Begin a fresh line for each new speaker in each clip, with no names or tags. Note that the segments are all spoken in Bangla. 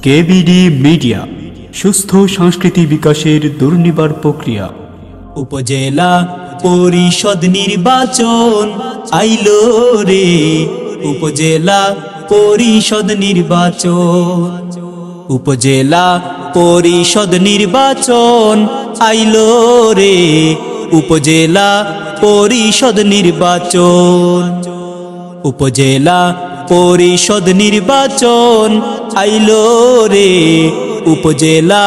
কেবিডি মিডিয়া সুস্থ সংস্কৃতি বিকাশের দুর্নিবার প্রক্রিয়া।
উপজেলা পরিষদ নির্বাচন আইলো রে, উপজেলা পরিষদ নির্বাচন, উপজেলা পরিষদ নির্বাচন আইলো রে, উপজেলা পরিষদ নির্বাচন, উপজেলা পরিষদ নির্বাচন আইলো রে, উপজেলা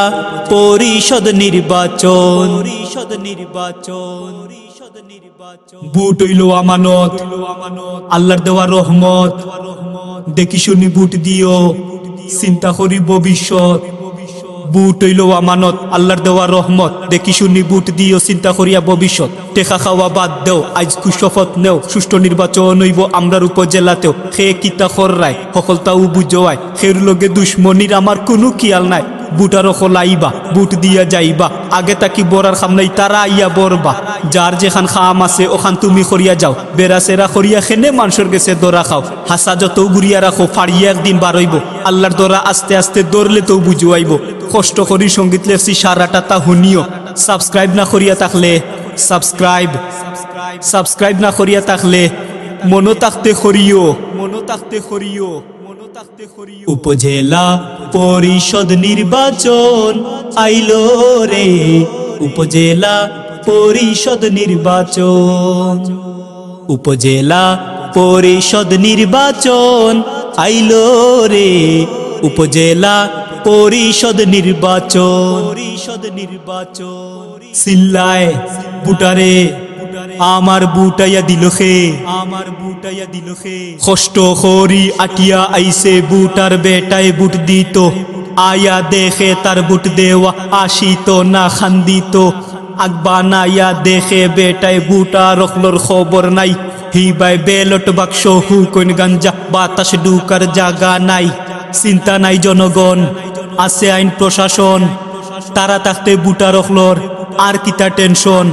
পরিষদ নির্বাচন, বুট হইল আমানত, আল্লাহর দেওয়া রহমত, দেখি শুনি বুট দিও, চিন্তা করি ভবিষ্যৎ। বুট হইল আমানত, আল্লাহর দেওয়া রহমত, দেখি শুনি বুট দিও, চিন্তা করিয়া ভবিষ্যৎ। টেকা খাওয়া বাদ দেও, আজ শপথ নেও, সুষ্ঠু নির্বাচন হইব আমরার উপজেলাতেও। খে কিতা খররায় সকলতাও বুঝোয়ায়, খের লগে দুশ্মনির আমার কোনো খেয়াল নাই। বুটার খলাইবা, বুট দিয়া যাইবা, আগে তাকি বরার খাম নাই, তারা আইয়া বরবা। যার যেখান খাম আছে ওখান তুমি করিয়া যাও, বেড়া সেরা করিয়া খেনে মানুষের গেছে দরা খাও। হাসা যত গুড়িয়া রাখো, ফাড়িয়া একদিন বারইব, আল্লাহর দরা আস্তে আস্তে দৌড়লে তো বুঝুয়াইব। কষ্ট করি সঙ্গীত লেখছি সারাটা তা শুনিও। সাবস্ক্রাইব না করিয়া থাকলে সাবস্ক্রাইব না করিয়া থাকলে মনো তাকতে করিও, মনো তাকতে করিও। উপজেলা পরিষদ নির্বাচন আইলো রে, উপজেলা পরিষদ নির্বাচন, উপজেলা পরিষদ নির্বাচন আইলো রে, উপজেলা পরিষদ নির্বাচন, সিল্লায় বুটারে আমার বুটাইয়া দিল খে, আমার বুটাইয়া দিল খে। কষ্ট করি আটিয়া আইসে বুটার বেটায় বুট দিত, আয়া দেখে তার বুট দেওয়া আসিত না খান্দিত। আগবা নাইয়া দেখে বেটায় বুটা রখলোর খবর নাই, হিবাই বেলট বাক্স হুকইন গাঞ্জা, বাতাস ঢুকার জায়গা নাই। চিন্তা নাই জনগণ, আছে আইন প্রশাসন, তারা থাকতে বুটা রখলোর আর কিতা টেনশন।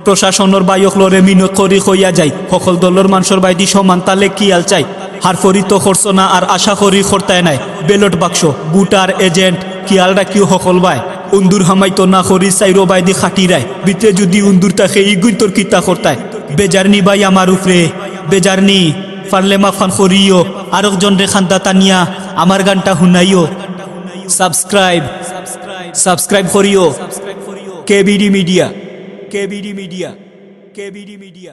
প্রশাসনের বাইকলরে মিনত করি হইয়া যায়, সকল দলের মানুষের বাইদি সমান তালে কি আল চাই। হার ফরি তো খরচ না আর আশা করি খরতায় নাই। বেলট বাক্স বুটার এজেন্ট কি আলরা কিউ সকল বাই, উন্দুর হামাইতো না করি চাইরো বাইদি খাটি রায়। ভিতরে যদি উন্দুর থাকে ইগুই তোর কিতা খরতায়। বেজারনি বাই আমার উপরে, বেজারনি পারলে মাফান করিও, আর একজন রেখান্দা তানিয়া আমার গানটা শুনাইও। সাবস্ক্রাইব করিও KBD media, KBD media, KBD media.